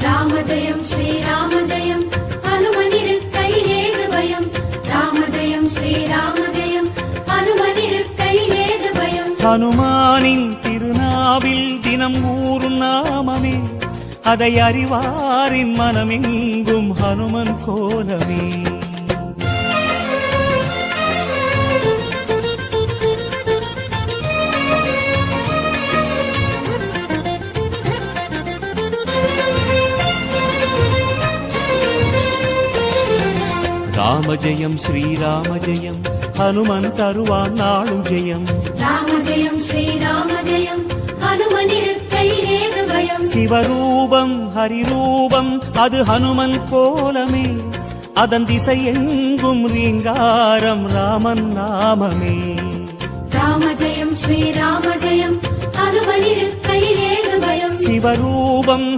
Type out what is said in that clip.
ராம ஜெயம் ஸ்ரீராம ஜெயம் ஹனுமனிருக்கையில் ஏது பயம் ராம ஜெயம் ஸ்ரீராம ஜெயம் ஹனுமனிருக்கையில் ஏது பயம் ஹனுமானின் திருநாவில் தினம் ஊறும் நாமமே அதை அறிவாரின் மனமெங்கும் ஹனுமன் கோலமே ராம ஜெயம் ஸ்ரீராம ஜெயம் ஹனுமன் தருவான் நாளும் ஜெயம் ராம ஜெயம் ஸ்ரீராம ஜெயம் ஹனுமனிருக்கையில் ஏது பயம் சிவரூபம் ஹரிரூபம் அது ஹனுமன் கோலமே அதன் திசை எங்கும் ரீங்காரம் ராமன் நாமமே ராம ஜெயம் ஸ்ரீராம ஜெயம் ஹனுமனிருக்கையில் ஏது பயம் சிவரூபம்